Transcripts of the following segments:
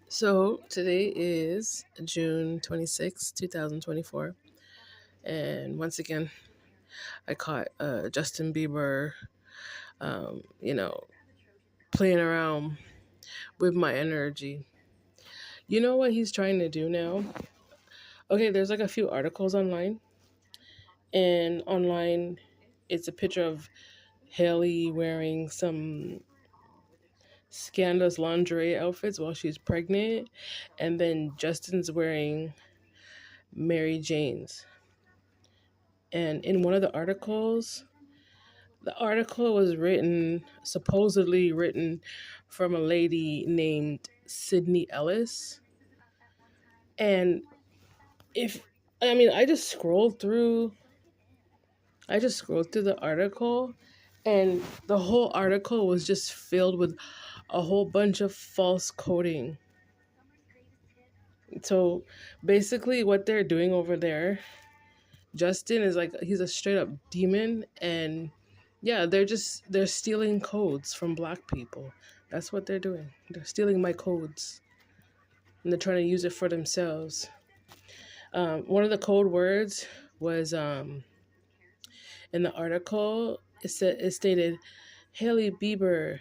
So today is June 26th, 2024. And once again, I caught Justin Bieber, um, you know, playing around with my energy. You know what he's trying to do now? Okay, there's like a few articles online. And online, it's a picture of Haley wearing some scandalous lingerie outfits while she's pregnant. And then Justin's wearing Mary Jane's. And in one of the article was supposedly written from a lady named Sydney Ellis. And if, I mean, I just scrolled through the article, and the whole article was just filled with a whole bunch of false coding. So basically, what they're doing over there, Justin is like, he's a straight up demon, and yeah, they're stealing codes from black people. That's what they're doing. They're stealing my codes, and they're trying to use it for themselves. One of the code words was in the article. It stated Haley Bieber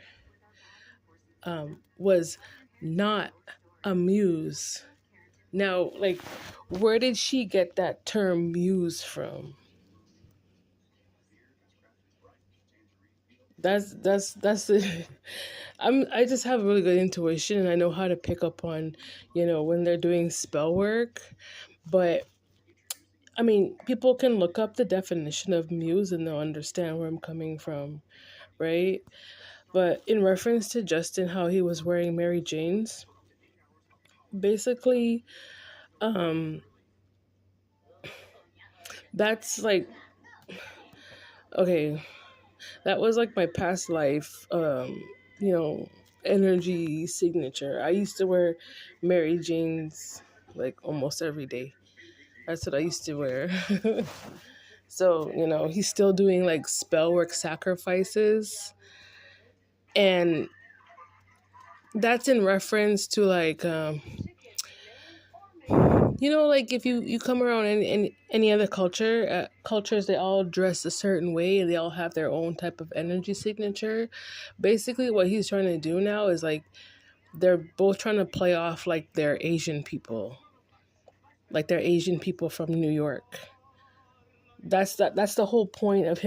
was not a muse. Now, like, where did she get that term muse from? That's the I just have really good intuition, and I know how to pick up on, when they're doing spell work. But I mean, people can look up the definition of muse and they'll understand where I'm coming from, right? But in reference to Justin, how he was wearing Mary Jane's, basically, um, that's like, okay, that was like my past life, you know, energy signature. I used to wear Mary Jane's like almost every day. That's what I used to wear. So, he's still doing like spell work sacrifices. And that's in reference to like, like if you come around any other cultures, they all dress a certain way and they all have their own type of energy signature. Basically, what he's trying to do now is like they're both trying to play off like they're Asian people from New York. That's the whole point of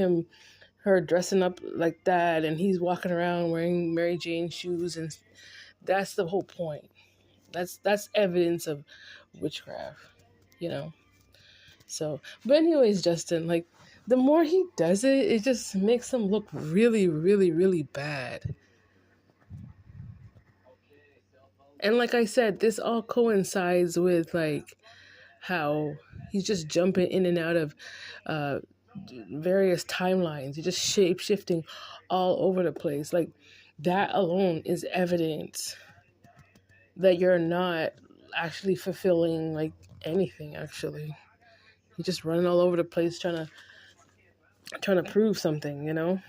her dressing up like that, and he's walking around wearing Mary Jane shoes, and that's the whole point. That's evidence of witchcraft, you know. So, but anyways, Justin, like the more he does it, it just makes him look really, really, really bad. And like I said, this all coincides with like how he's just jumping in and out of uh, various timelines. He's just shape shifting all over the place. Like that alone is evidence that you're not actually fulfilling like anything. Actually, you're just running all over the place trying to prove something.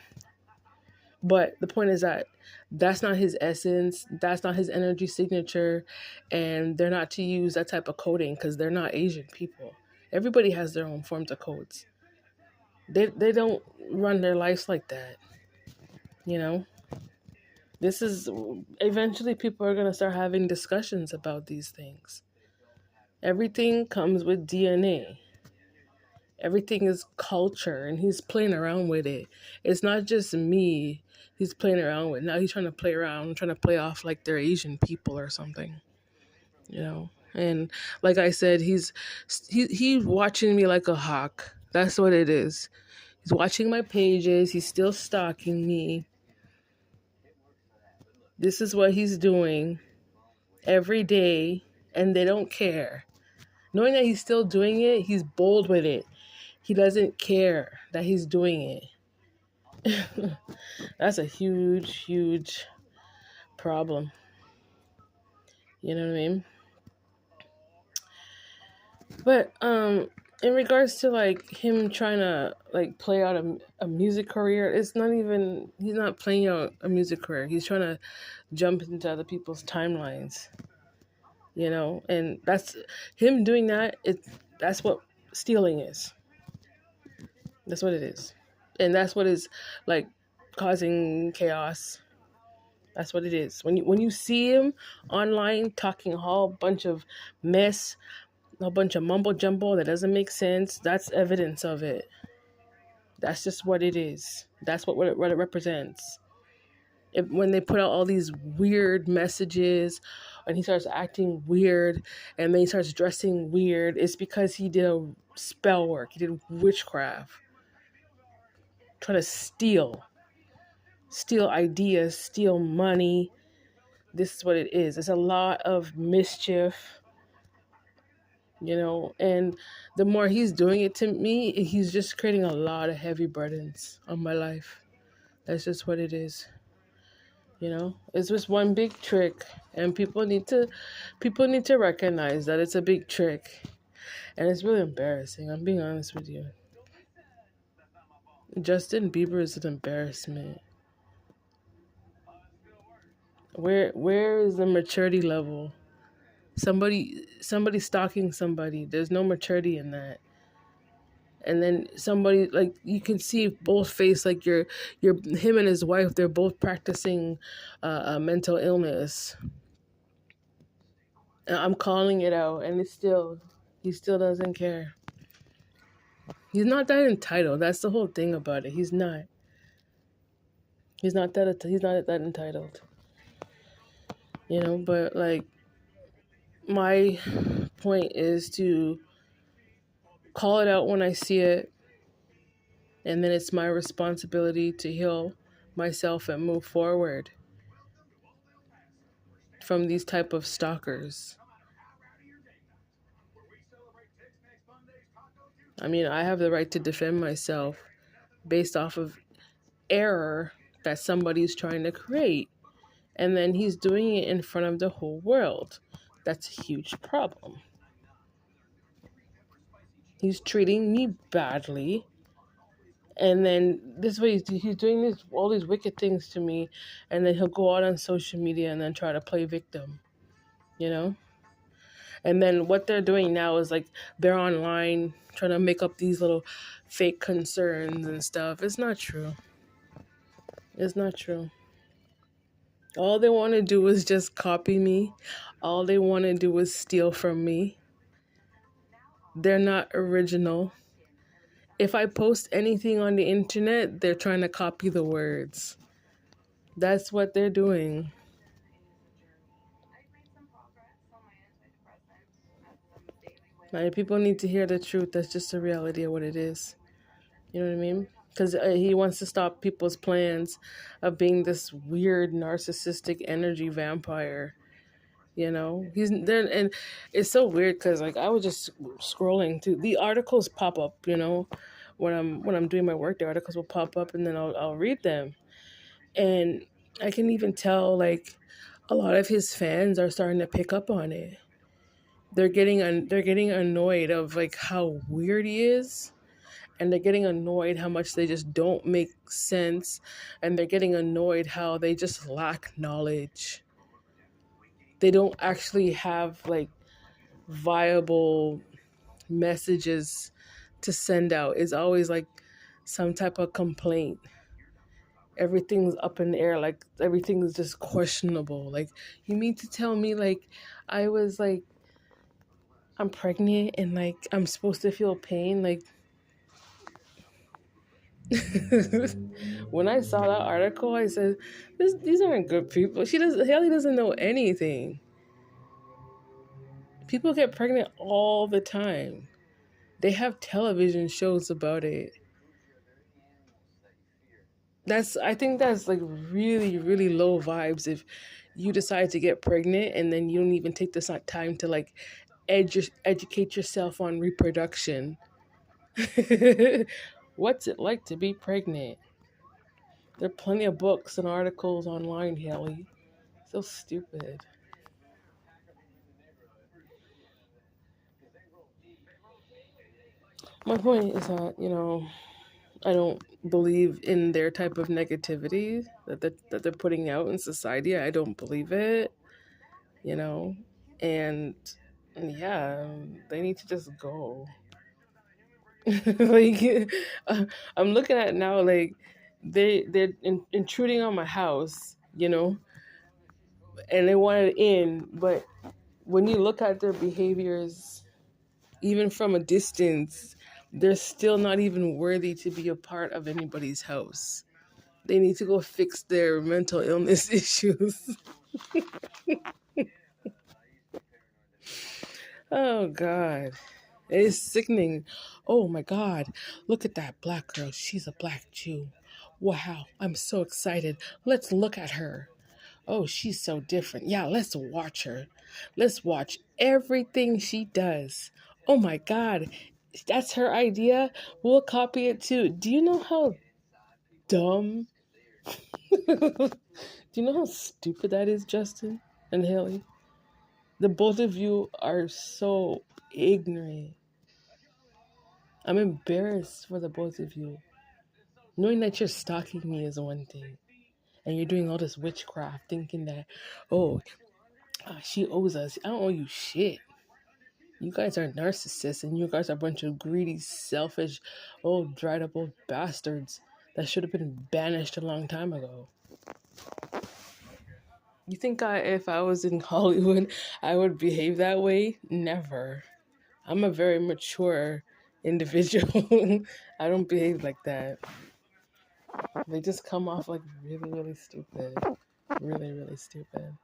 But the point is that that's not his essence. That's not his energy signature, and they're not to use that type of coding because they're not Asian people. Everybody has their own forms of codes. They don't run their lives like that. You know, this is eventually people are gonna start having discussions about these things. Everything comes with DNA. Everything is culture, and he's playing around with it. It's not just me he's playing around with. Now he's trying to play around, trying to play off like they're Asian people or something. And like I said, he's watching me like a hawk. That's what it is. He's watching my pages. He's still stalking me. This is what he's doing every day, and they don't care. Knowing that he's still doing it, he's bold with it. He doesn't care that he's doing it. That's a huge, huge problem. You know what I mean? But in regards to like him trying to like play out a music career, it's not even he's not playing out a music career. He's trying to jump into other people's timelines. And that's him doing that. That's what stealing is. That's what it is. And that's what is like causing chaos. That's what it is. When you see him online talking a whole bunch of mess, a bunch of mumbo jumbo that doesn't make sense, that's evidence of it. That's just what it is. That's what it represents. When they put out all these weird messages and he starts acting weird and then he starts dressing weird, it's because he did a spell work. He did witchcraft. Trying to steal ideas, steal money. This is what it is. It's a lot of mischief, and the more he's doing it to me, he's just creating a lot of heavy burdens on my life. That's just what it is. It's just one big trick, and people need to recognize that it's a big trick, and it's really embarrassing. I'm being honest with you. Justin Bieber is an embarrassment. Where is the maturity level? Somebody stalking somebody. There's no maturity in that. And then somebody, like, you can see both face, like you're him and his wife, they're both practicing a mental illness. And I'm calling it out, and he still doesn't care. He's not that entitled. That's the whole thing about it. He's not. He's not that entitled. But like, my point is to call it out when I see it, and then it's my responsibility to heal myself and move forward from these type of stalkers. I mean, I have the right to defend myself based off of error that somebody's trying to create. And then he's doing it in front of the whole world. That's a huge problem. He's treating me badly. And then this way he's doing all these wicked things to me. And then he'll go out on social media and then try to play victim, you know? And then what they're doing now is like they're online trying to make up these little fake concerns and stuff. It's not true. It's not true. All they want to do is just copy me. All they want to do is steal from me. They're not original. If I post anything on the internet, they're trying to copy the words. That's what they're doing. Like, people need to hear the truth. That's just the reality of what it is. You know what I mean? Because he wants to stop people's plans of being this weird narcissistic energy vampire. He's there, and it's so weird because like I was just scrolling through the articles pop up. When I'm doing my work, the articles will pop up, and then I'll read them, and I can even tell like a lot of his fans are starting to pick up on it. They're getting annoyed of like how weird he is, and they're getting annoyed how much they just don't make sense, and they're getting annoyed how they just lack knowledge. They don't actually have like viable messages to send out. It's always like some type of complaint. Everything's up in the air, like everything is just questionable. Like, you mean to tell me like I was like I'm pregnant and like I'm supposed to feel pain? Like, when I saw that article, I said, these aren't good people. Haley doesn't know anything. People get pregnant all the time. They have television shows about it. I think that's like really, really low vibes if you decide to get pregnant and then you don't even take the time to like educate yourself on reproduction. What's it like to be pregnant? There are plenty of books and articles online, Haley. So stupid. My point is that, I don't believe in their type of negativity that they're putting out in society. I don't believe it, you know. And yeah, they need to just go. Like, I'm looking at it now, like they're intruding on my house, and they want it in. But when you look at their behaviors, even from a distance, they're still not even worthy to be a part of anybody's house. They need to go fix their mental illness issues. Oh God. It is sickening. Oh my God. Look at that black girl. She's a black Jew. Wow. I'm so excited. Let's look at her. Oh, she's so different. Yeah, let's watch her. Let's watch everything she does. Oh my God. That's her idea. We'll copy it too. Do you know how dumb? Do you know how stupid that is, Justin and Haley? The both of you are so ignorant. I'm embarrassed for the both of you. Knowing that you're stalking me is one thing, and you're doing all this witchcraft, thinking that, oh, she owes us. I don't owe you shit. You guys are narcissists, and you guys are a bunch of greedy, selfish, old, dried up old bastards that should have been banished a long time ago. You think if I was in Hollywood, I would behave that way? Never. I'm a very mature individual. I don't behave like that. They just come off like really, really stupid. Really, really stupid.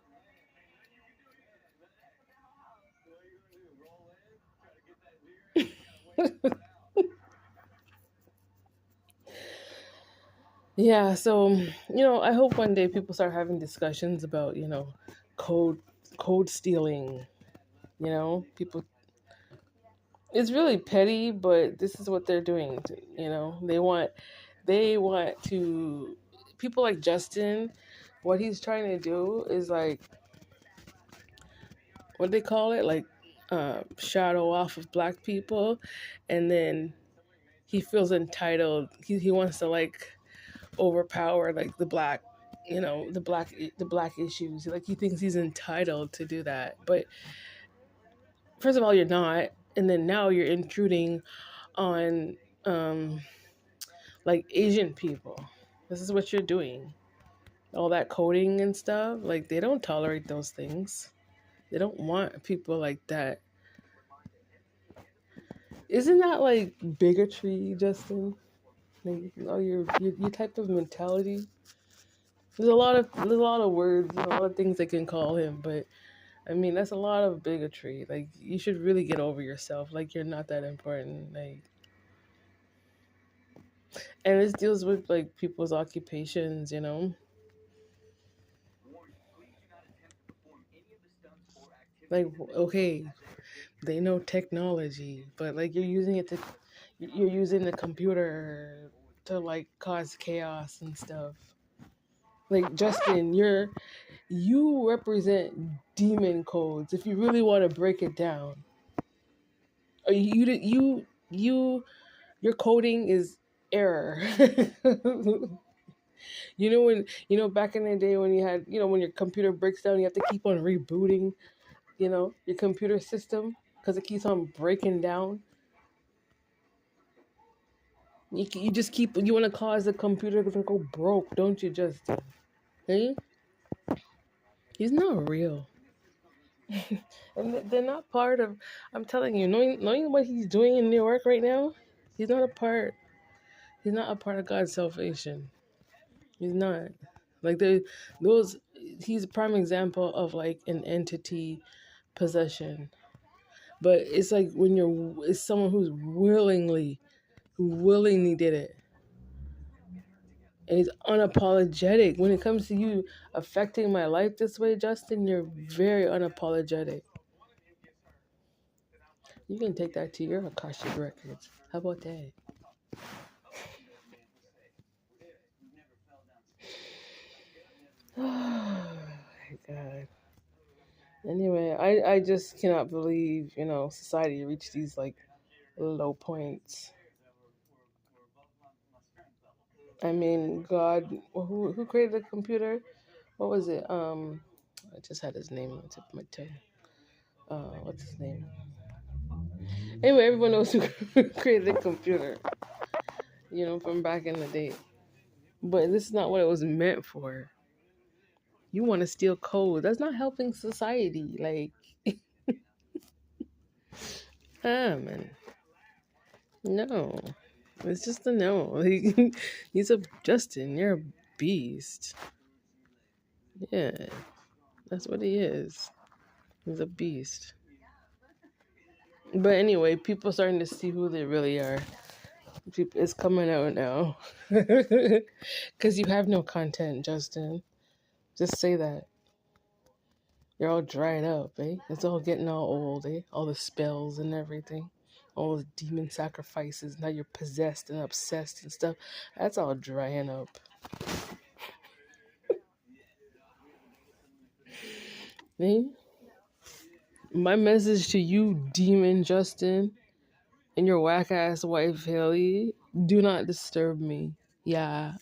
Yeah, so I hope one day people start having discussions about, code code stealing. People, it's really petty, but this is what they're doing. They want to, people like Justin, what he's trying to do is like, what do they call it? Like, shadow off of black people, and then he feels entitled. He wants to like overpower like the black issues. Like he thinks he's entitled to do that. But first of all, you're not, and then now you're intruding on um like Asian people. This is what you're doing. All that coding and stuff. Like they don't tolerate those things. They don't want people like that. Isn't that like bigotry, Justin? Like, your type of mentality. There's a lot of words, and a lot of things they can call him, but I mean that's a lot of bigotry. Like you should really get over yourself. Like you're not that important. Like, and this deals with like people's occupations. Like, okay, they know technology, but like you're using the computer to like cause chaos and stuff. Like Justin, you represent demon codes if you really want to break it down. Or your coding is error. Back in the day when you had, when your computer breaks down, you have to keep on rebooting, your computer system because it keeps on breaking down. You just you want to cause the computer to go broke, don't you, Justin? Hey, he's not real. And they're not part of. I'm telling you, knowing what he's doing in New York right now, he's not a part. He's not a part of God's salvation. He's not. Like those. He's a prime example of like an entity possession. But it's like when it's someone who willingly did it, and he's unapologetic. When it comes to you affecting my life this way, Justin, you're very unapologetic. You can take that to your Akashic records. How about that? Oh my God. Anyway, I just cannot believe, society reached these like low points. I mean, God, who created the computer? What was it? I just had his name on the tip of my tongue. What's his name? Anyway, everyone knows who created the computer, from back in the day. But this is not what it was meant for. You want to steal code. That's not helping society. Like, man. No. It's just a no. Like, he's a Justin, you're a beast. Yeah, that's what he is. He's a beast. But anyway, people starting to see who they really are. It's coming out now. Because you have no content, Justin. Just say that. You're all dried up, eh? It's all getting all old, eh? All the spells and everything. All the demon sacrifices. Now you're possessed and obsessed and stuff. That's all drying up. Eh? My message to you, demon Justin, and your whack ass wife, Haley, do not disturb me. Yeah.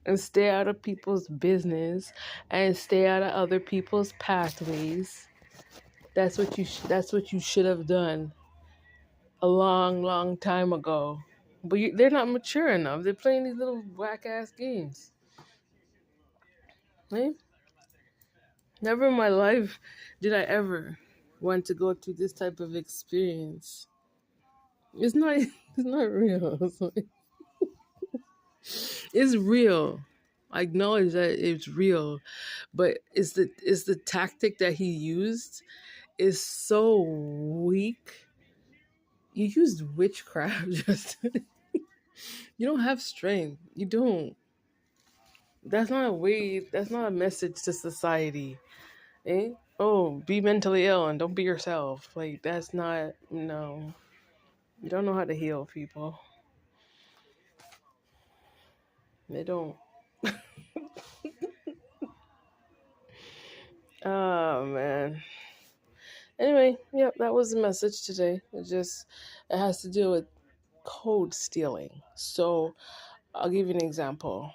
And stay out of people's business and stay out of other people's pathways. That's what you should have done a long, long time ago. But they're not mature enough. They're playing these little whack ass games. Right? Never in my life did I ever want to go through this type of experience. It's not. It's not real. It's real. I acknowledge that it's real, but it's the tactic that he used is so weak. You used witchcraft, Justin. You don't have strength. You don't. That's not a way. That's not a message to society. Eh? Oh, be mentally ill and don't be yourself. Like that's not. No. You don't know how to heal people. They don't. Oh man. Anyway, yep, that was the message today. It has to do with code stealing. So I'll give you an example.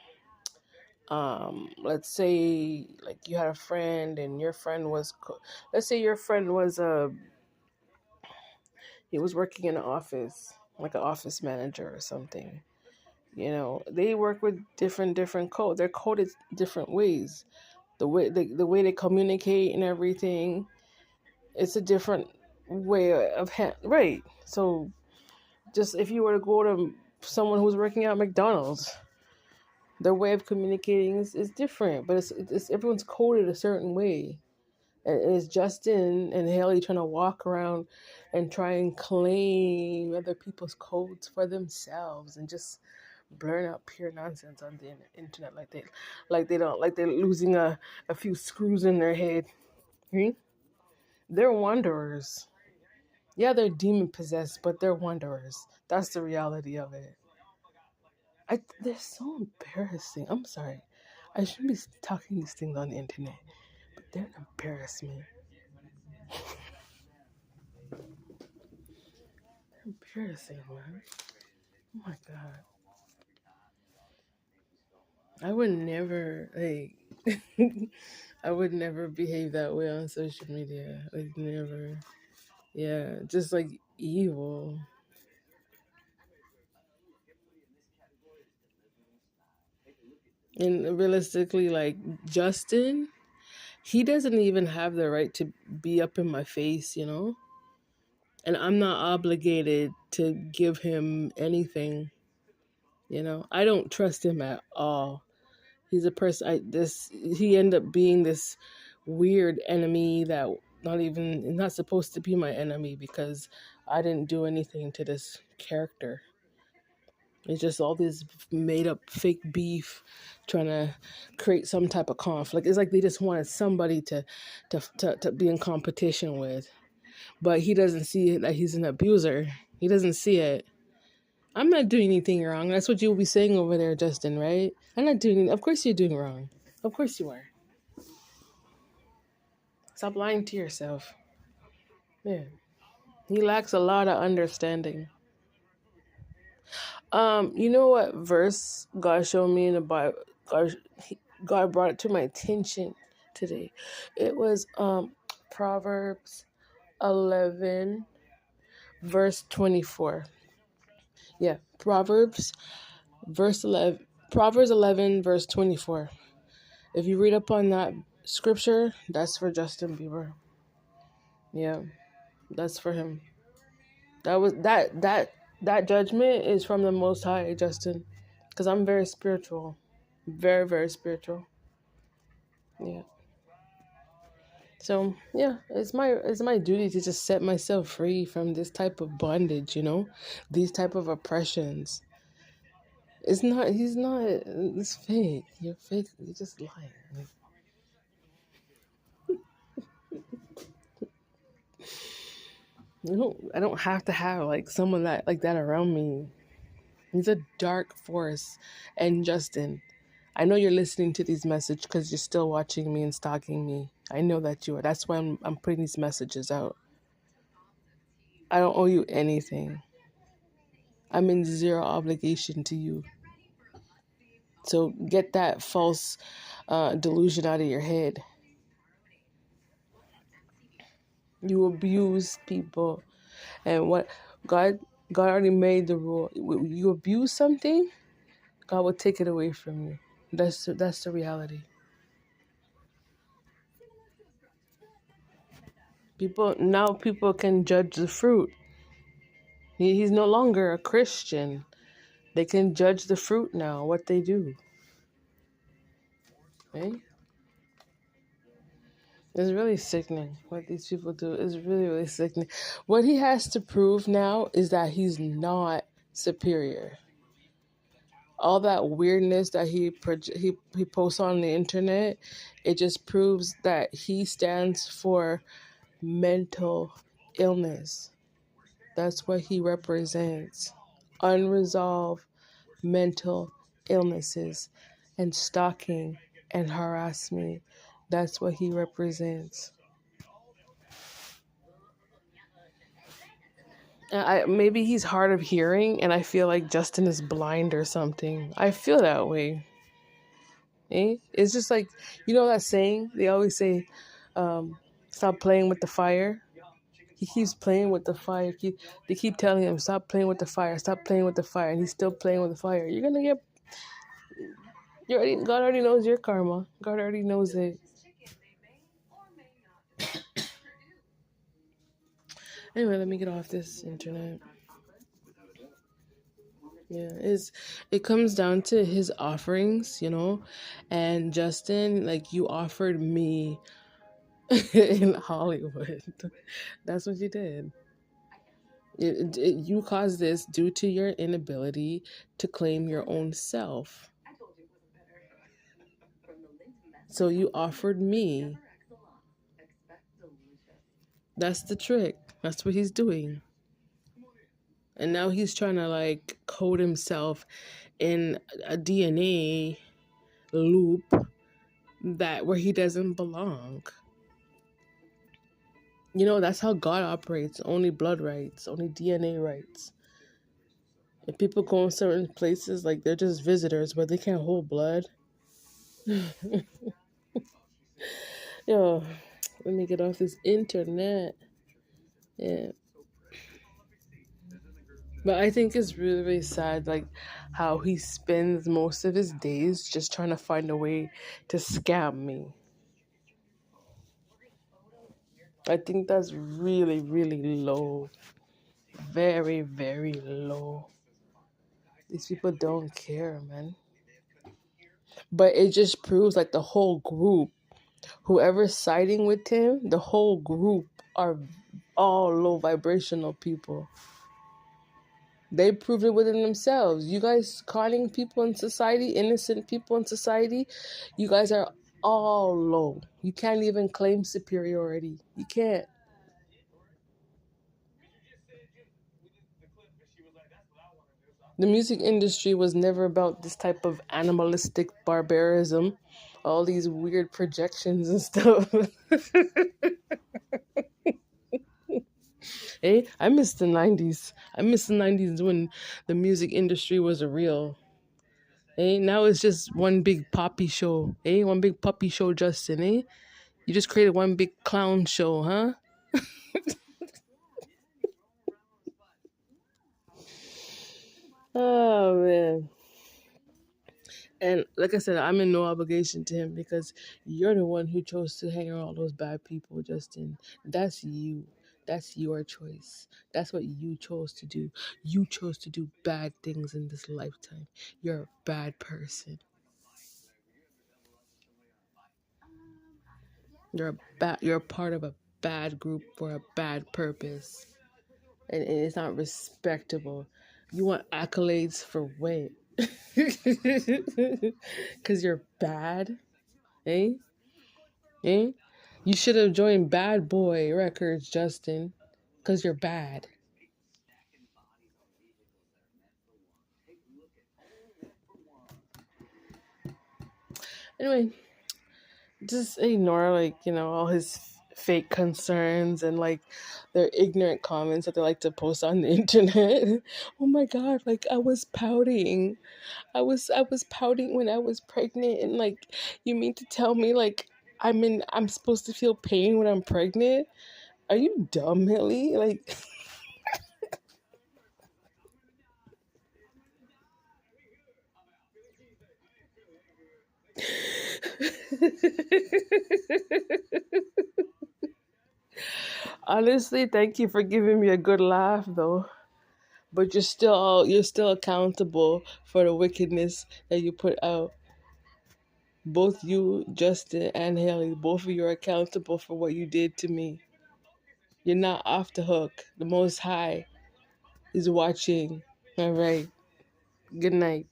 Let's say like you had a friend and your friend was, let's say your friend was he was working in an office, like an office manager or something. They work with different code. They're coded different ways. The way they communicate and everything, it's a different way of right. So just if you were to go to someone who's working at McDonald's, their way of communicating is different, but it's everyone's coded a certain way. And it's Justin and Haley trying to walk around and try and claim other people's codes for themselves and just blurring out pure nonsense on the internet like they're losing a few screws in their head. Hmm? They're wanderers. Yeah, they're demon possessed, but they're wanderers. That's the reality of it. They're so embarrassing. I'm sorry. I shouldn't be talking these things on the internet, but they're an embarrassment. They're embarrassing, man. Oh my god. I would never I would never behave that way on social media. Like never. Yeah, just like evil. And realistically, like Justin, he doesn't even have the right to be up in my face. And I'm not obligated to give him anything. I don't trust him at all. He's a person. He ended up being this weird enemy that not supposed to be my enemy because I didn't do anything to this character. It's just all this made up fake beef, trying to create some type of conflict. It's like they just wanted somebody to be in competition with, but he doesn't see that he's an abuser. He doesn't see it. I'm not doing anything wrong. That's what you'll be saying over there, Justin, right? I'm not doing. Of course you're doing wrong. Of course you are. Stop lying to yourself. Yeah. He lacks a lot of understanding. You know what verse God showed me in the Bible? God brought it to my attention today. It was Proverbs 11 verse 24. Yeah, verse 11 Proverbs 11 verse 24. If you read up on that scripture, that's for Justin Bieber. Yeah, that's for him. That judgment is from the Most High, Justin, because I'm very spiritual, very very spiritual. Yeah. So yeah, it's my duty to just set myself free from this type of bondage, these type of oppressions. It's not. He's not. It's fake. You're fake. You're just lying. I don't have to have like someone like that around me. He's a dark force. And Justin, I know you're listening to these messages because you're still watching me and stalking me. I know that you are. That's why I'm putting these messages out. I don't owe you anything. I'm in zero obligation to you. So get that false delusion out of your head. You abuse people, and what God God already made the rule. You abuse something, God will take it away from you. That's the reality. People can judge the fruit. He's no longer a Christian. They can judge the fruit now, what they do. Right? It's really sickening what these people do. It's really, really sickening. What he has to prove now is that he's not superior. All that weirdness that he posts on the internet, it just proves that he stands for mental illness. That's what he represents. Unresolved mental illnesses and stalking and harassment. That's what he represents. Maybe he's hard of hearing, and I feel like Justin is blind or something. I feel that way. It's just like, that saying they always say, "Stop playing with the fire." He keeps playing with the fire. They keep telling him, "Stop playing with the fire. Stop playing with the fire," and he's still playing with the fire. You're gonna get. God already knows your karma. God already knows it. Anyway, let me get off this internet. Yeah, it comes down to his offerings, and Justin, like you offered me in Hollywood. That's what you did. You caused this due to your inability to claim your own self. So you offered me. That's the trick. That's what he's doing. And now he's trying to like code himself in a DNA loop where he doesn't belong. That's how God operates. Only blood rights, only DNA rights. If people go in certain places, like they're just visitors where they can't hold blood. Yo, let me get off this internet. Yeah. But I think it's really, really sad, like how he spends most of his days just trying to find a way to scam me. I think that's really, really low. Very, very low. These people don't care, man. But it just proves like the whole group, whoever's siding with him, the whole group are all low vibrational people. They proved it within themselves. You guys conning people in society, innocent people in society, you guys are all low. You can't even claim superiority. You can't. The music industry was never about this type of animalistic barbarism, all these weird projections and stuff. Hey, I miss the 90s. I miss the 90s when the music industry was a real. Eh? Now it's just one big poppy show. Eh? One big puppy show, Justin. Eh? You just created one big clown show, huh? Oh man. And like I said, I'm in no obligation to him because you're the one who chose to hang around all those bad people, Justin. That's you. That's your choice. That's what you chose to do. You chose to do bad things in this lifetime. You're a bad person. You're a part of a bad group for a bad purpose. And it's not respectable. You want accolades for what? Cause you're bad, eh? Eh? You should have joined Bad Boy Records, Justin, cause you're bad. Anyway, just ignore all his fake concerns and their ignorant comments that they like to post on the internet. Oh my god, I was pouting. I was pouting when I was pregnant, and you mean to tell me I'm supposed to feel pain when I'm pregnant? Are you dumb, Hilly? Honestly, thank you for giving me a good laugh though. But you're still accountable for the wickedness that you put out. Both you, Justin, and Haley, both of you are accountable for what you did to me. You're not off the hook. The Most High is watching. All right. Good night.